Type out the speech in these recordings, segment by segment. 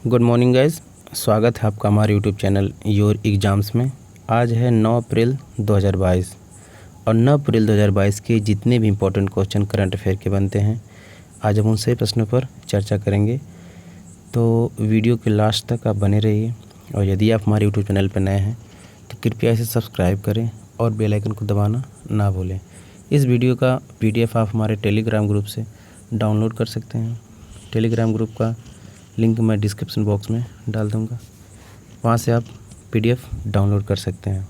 Good morning guys, स्वागत है आपका हमारे यूट्यूब चैनल योर एग्ज़ाम्स में। आज है 9 अप्रैल 2022 और 9 अप्रैल 2022 के जितने भी इम्पोर्टेंट क्वेश्चन करंट अफेयर के बनते हैं, आज हम उन सभी प्रश्नों पर चर्चा करेंगे। तो वीडियो के लास्ट तक आप बने रहिए और यदि आप हमारे यूट्यूब चैनल पर नए हैं तो कृपया इसे सब्सक्राइब करें और बेल आइकन को दबाना ना भूलें। इस वीडियो का PDF आप हमारे टेलीग्राम ग्रुप से डाउनलोड कर सकते हैं। टेलीग्राम ग्रुप का लिंक मैं डिस्क्रिप्शन बॉक्स में डाल दूंगा, वहाँ से आप PDF डाउनलोड कर सकते हैं।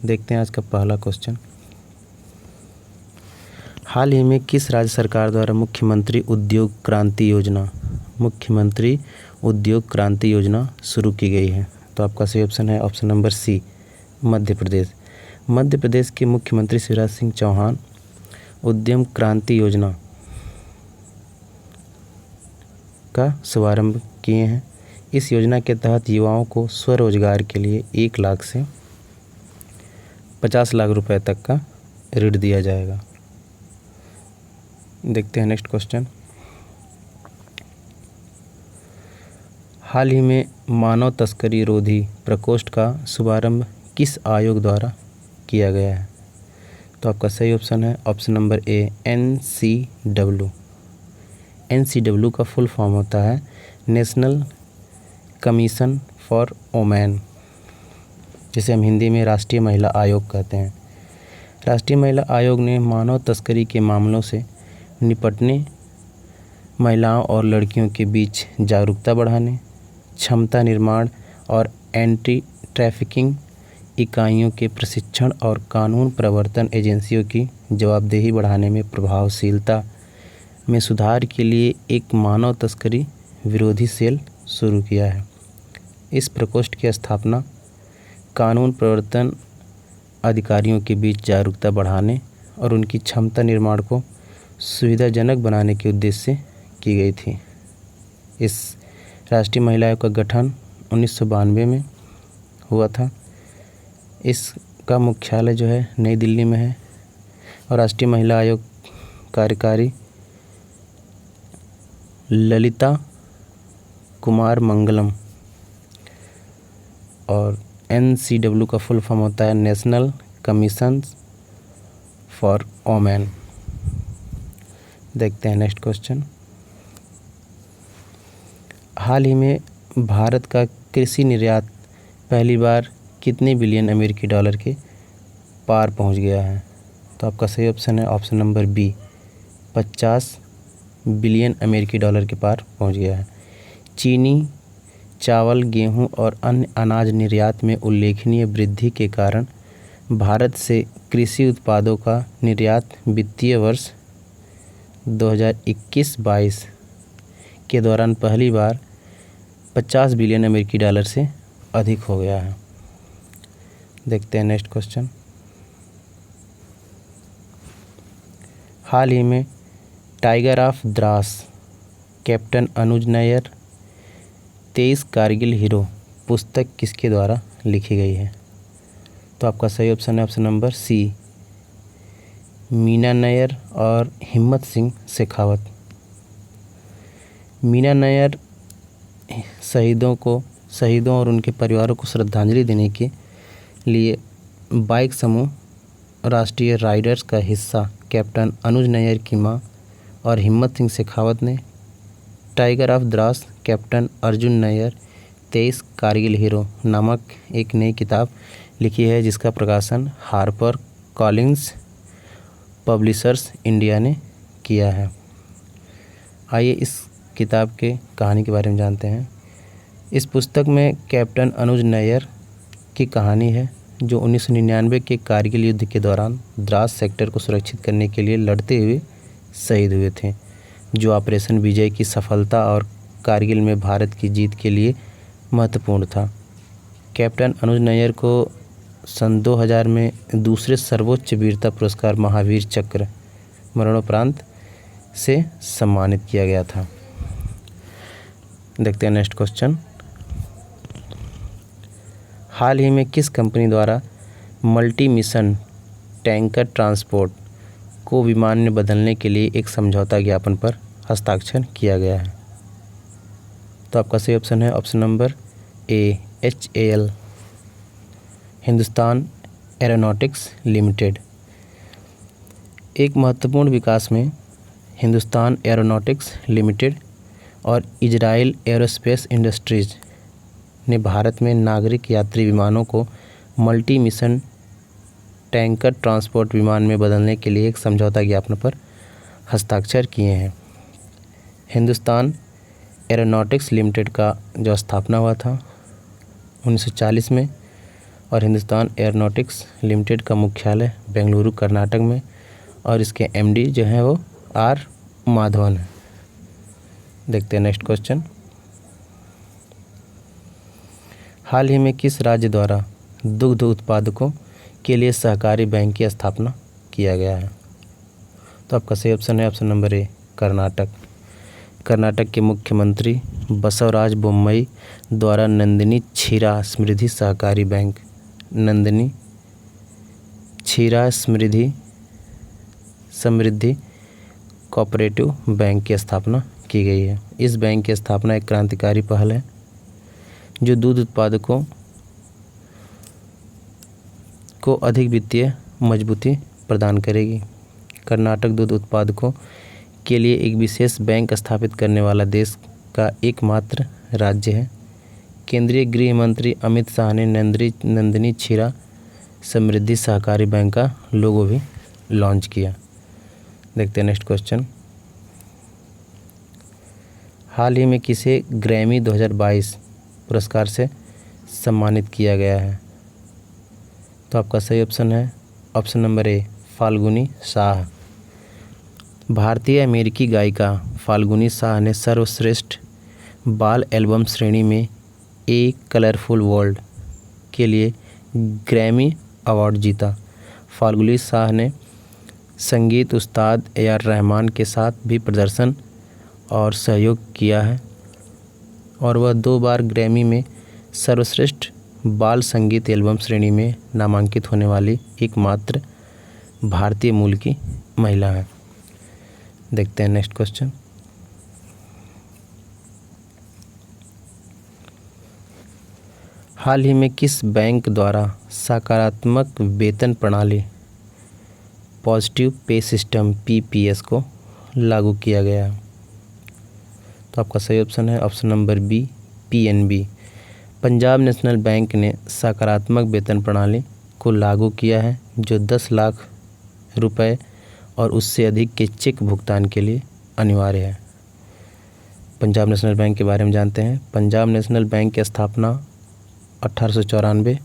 देखते हैं आज का पहला क्वेश्चन। हाल ही में किस राज्य सरकार द्वारा मुख्यमंत्री उद्योग क्रांति योजना शुरू की गई है? तो आपका सही ऑप्शन है ऑप्शन नंबर सी, मध्य प्रदेश। मध्य प्रदेश के मुख्यमंत्री शिवराज सिंह चौहान उद्यम क्रांति योजना का शुभारंभ किए हैं। इस योजना के तहत युवाओं को स्वरोजगार के लिए 1 लाख से 50 लाख रुपए तक का ऋण दिया जाएगा। देखते हैं नेक्स्ट क्वेश्चन। हाल ही में मानव तस्करी रोधी प्रकोष्ठ का शुभारंभ किस आयोग द्वारा किया गया है? तो आपका सही ऑप्शन है option number A, NCW। NCW का फुल फॉर्म होता है नेशनल कमीशन फॉर वुमेन, जिसे हम हिंदी में राष्ट्रीय महिला आयोग कहते हैं। राष्ट्रीय महिला आयोग ने मानव तस्करी के मामलों से निपटने, महिलाओं और लड़कियों के बीच जागरूकता बढ़ाने, क्षमता निर्माण और एंटी ट्रैफिकिंग इकाइयों के प्रशिक्षण और कानून प्रवर्तन एजेंसियों की जवाबदेही बढ़ाने में प्रभावशीलता में सुधार के लिए एक मानव तस्करी विरोधी सेल शुरू किया है। इस प्रकोष्ठ की स्थापना कानून प्रवर्तन अधिकारियों के बीच जागरूकता बढ़ाने और उनकी क्षमता निर्माण को सुविधाजनक बनाने के उद्देश्य से की गई थी। इस राष्ट्रीय महिला आयोग का गठन 1992 में हुआ था। इसका मुख्यालय जो है नई दिल्ली में है और राष्ट्रीय महिला आयोग कार्यकारी ललिता कुमार मंगलम, और NCW का फुल फॉर्म होता है नेशनल कमीशन फॉर वुमेन। देखते हैं नेक्स्ट क्वेश्चन। हाल ही में भारत का कृषि निर्यात पहली बार कितने बिलियन अमेरिकी डॉलर के पार पहुंच गया है? तो आपका सही ऑप्शन है ऑप्शन नंबर बी, 50 बिलियन अमेरिकी डॉलर के पार पहुंच गया है। चीनी, चावल, गेहूं और अन्य अनाज निर्यात में उल्लेखनीय वृद्धि के कारण भारत से कृषि उत्पादों का निर्यात वित्तीय वर्ष 2021-22 के दौरान पहली बार 50 बिलियन अमेरिकी डॉलर से अधिक हो गया है। देखते हैं नेक्स्ट क्वेश्चन। हाल ही में tiger of Dras captain Anuj Nayyar 23 Kargil hero पुस्तक किसके द्वारा लिखी गई है? तो आपका सही ऑप्शन है option number C, Meena Nayyar और हिम्मत सिंह शेखावत। मीना नैयर शहीदों और उनके परिवारों को श्रद्धांजलि देने के लिए बाइक समूह राष्ट्रीय राइडर्स का हिस्सा कैप्टन अनुज नैयर की मां और हिम्मत सिंह शेखावत ने tiger of Dras captain Arjun Nayyar 23 Kargil hero नामक एक नई किताब लिखी है, जिसका प्रकाशन हार्पर कॉलिंस पब्लिशर्स इंडिया ने किया है। आइए इस किताब के कहानी के बारे में जानते हैं। इस पुस्तक में कैप्टन अनुज नैयर की कहानी है, जो 1999 के कारगिल युद्ध के दौरान द्रास सेक्टर को सुरक्षित करने के लिए लड़ते हुए शहीद हुए थे, जो ऑपरेशन विजय की सफलता और कारगिल में भारत की जीत के लिए महत्वपूर्ण था। कैप्टन अनुज नैयर को सन 2000 में दूसरे सर्वोच्च वीरता पुरस्कार महावीर चक्र मरणोपरांत से सम्मानित किया गया था। देखते हैं नेक्स्ट क्वेश्चन। हाल ही में किस कंपनी द्वारा मल्टी मिशन टैंकर ट्रांसपोर्ट को विमान में बदलने के लिए एक समझौता ज्ञापन पर हस्ताक्षर किया गया है? तो तो आपका सही ऑप्शन है option number A HAL, Hindustan aeronautics limited. एक महत्वपूर्ण विकास में हिंदुस्तान एरोनॉटिक्स लिमिटेड और इजराइल एरोस्पेस इंडस्ट्रीज ने भारत में नागरिक यात्री विमानों को मल्टी मिशन टैंकर ट्रांसपोर्ट विमान में बदलने के लिए एक समझौता ज्ञापन पर हस्ताक्षर किए हैं। हिंदुस्तान एरोनॉटिक्स लिमिटेड का जो स्थापना हुआ था 1940 में और हिंदुस्तान एरोनॉटिक्स लिमिटेड का मुख्यालय बेंगलुरु कर्नाटक में और इसके MD जो हैं वो R माधवन है। देखते हैं नेक्स्ट क्वेश्चन। हाल ही में किस राज्य द्वारा दुग्ध उत्पादकों के लिए सहकारी बैंक की स्थापना किया गया है? तो आपका सही ऑप्शन है option number A Karnataka. Karnataka के मुख्यमंत्री बसवराज बोम्मई द्वारा नंदिनी क्षीरा समृद्धि सहकारी बैंक, नंदिनी क्षीरा समृद्धि कोऑपरेटिव बैंक की स्थापना की गई है। इस बैंक की स्थापना एक क्रांतिकारी पहल है जो दूध उत्पादकों को अधिक वित्तीय मजबूती प्रदान करेगी। कर्नाटक दूध उत्पादकों के लिए एक विशेष बैंक स्थापित करने वाला देश का एकमात्र राज्य है। केंद्रीय गृह मंत्री अमित शाह ने नंदिनी क्षीरा समृद्धि सहकारी बैंक का लोगो भी लॉन्च किया। देखते हैं नेक्स्ट क्वेश्चन। हाल ही में किसे ग्रैमी 2022 पुरस्कार से सम्मानित किया गया है? तो आपका सही ऑप्शन है option number A Falguni Shah. भारतीय अमेरिकी गायिका फाल्गुनी शाह ने सर्वश्रेष्ठ बाल एल्बम श्रेणी में ए कलरफुल वर्ल्ड के लिए ग्रैमी अवार्ड जीता। फाल्गुनी शाह ने संगीत उस्ताद AR रहमान के साथ भी प्रदर्शन और सहयोग किया है और वह 2 बार ग्रैमी में सर्वश्रेष्ठ बाल संगीत एल्बम श्रेणी में नामांकित होने वाली एकमात्र भारतीय मूल की महिला है। देखते हैं नेक्स्ट क्वेश्चन। हाल ही में किस बैंक द्वारा सकारात्मक वेतन प्रणाली पॉजिटिव पे सिस्टम PPS को लागू किया गया है? तो आपका सही ऑप्शन है option number B PNB। Punjab National Bank ने सकारात्मक वेतन प्रणाली को लागू किया है जो 10 लाख रुपए और उससे अधिक के चेक भुगतान के लिए अनिवार्य है। पंजाब नेशनल बैंक के बारे में जानते हैं। पंजाब नेशनल बैंक की स्थापना 1894,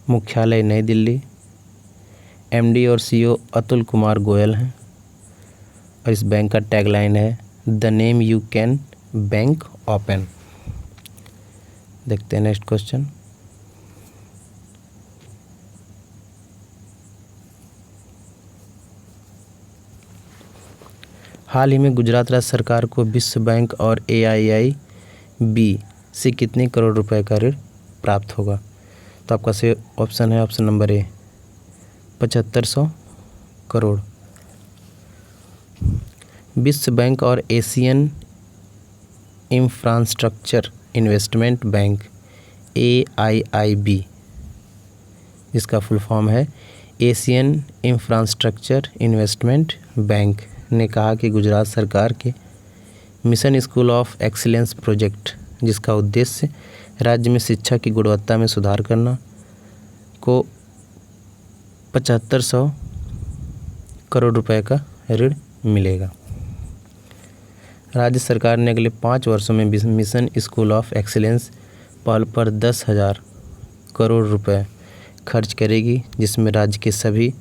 मुख्यालय नई दिल्ली, MD और CEO अतुल कुमार गोयल हैं और इस बैंक का टैगलाइन है the name you can bank open. देखते हैं नेक्स्ट क्वेश्चन। हाल ही में गुजरात राज्य सरकार को विश्व बैंक और AIIB से कितने करोड़ रुपए का ऋण प्राप्त होगा? तो आपका सही ऑप्शन है ऑप्शन नंबर ए 7500 करोड़। विश्व बैंक और Asian infrastructure investment bank AIIB, जिसका फुल फॉर्म है एशियन इंफ्रास्ट्रक्चर इन्वेस्टमेंट बैंक, ने कहा कि गुजरात सरकार के mission school of excellence project, जिसका उद्देश्य राज्य में शिक्षा की गुणवत्ता में सुधार करना, को 7500 करोड़ रुपए का ऋण मिलेगा। राज्य सरकार ने अगले 5 वर्षों में मिशन स्कूल ऑफ एक्सीलेंस पहल पर 10,000 करोड़ रुपए खर्च करेगी, जिसमें राज्य के सभी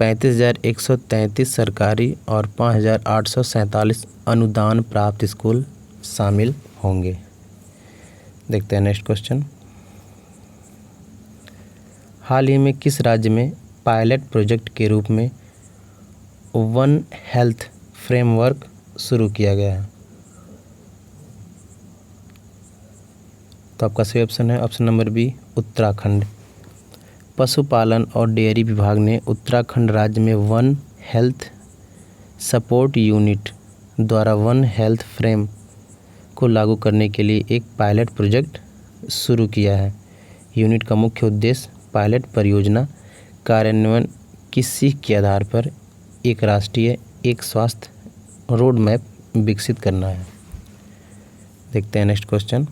35,133 सरकारी और 5,847 अनुदान प्राप्त स्कूल शामिल होंगे। देखते हैं नेक्स्ट क्वेश्चन। हाल ही में किस राज्य में पायलट प्रोजेक्ट के रूप में वन हेल्थ फ्रेमवर्क शुरू किया गया है? तो आपका सही ऑप्शन है ऑप्शन नंबर बी उत्तराखंड। पशुपालन और डेयरी विभाग ने उत्तराखंड राज्य में वन हेल्थ सपोर्ट यूनिट द्वारा वन हेल्थ फ्रेम को लागू करने के लिए एक पायलट प्रोजेक्ट शुरू किया है। यूनिट का मुख्य उद्देश्य पायलट परियोजना कार्यान्वयन की सीख के आधार पर एक राष्ट्रीय एक स्वास्थ्य रोड मैप विकसित करना है। देखते हैं next question.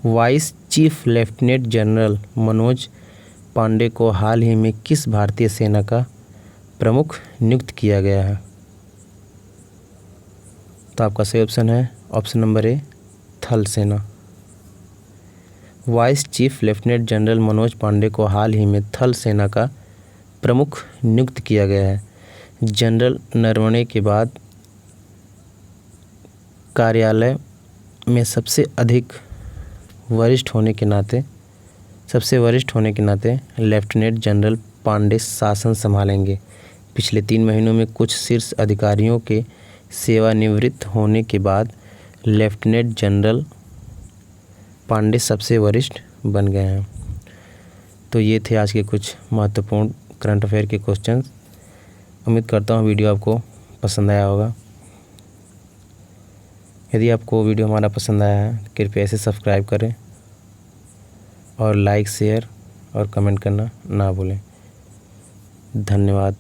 Vice chief lieutenant general Manoj Pande को हाल ही में किस भारतीय सेना का प्रमुख नियुक्त किया गया है? तो आपका सही ऑप्शन है ऑप्शन नंबर ए, थल सेना। Vice chief lieutenant general Manoj Pande को हाल ही में थल सेना का प्रमुख नियुक्त किया गया है। जनरल नरवणे के बाद कार्यालय में सबसे वरिष्ठ होने के नाते लेफ्टिनेंट जनरल पांडे शासन संभालेंगे। पिछले 3 महीनों में कुछ शीर्ष अधिकारियों के सेवानिवृत्त होने के बाद लेफ्टिनेंट जनरल पांडे सबसे वरिष्ठ बन गए हैं। तो ये थे आज के कुछ महत्वपूर्ण करंट अफेयर के क्वेश्चंस। उम्मीद करता हूँ वीडियो आपको पसंद आया होगा। यदि आपको वीडियो हमारा पसंद आया है कृपया इसे सब्सक्राइब करें और लाइक, शेयर और कमेंट करना ना भूलें। धन्यवाद।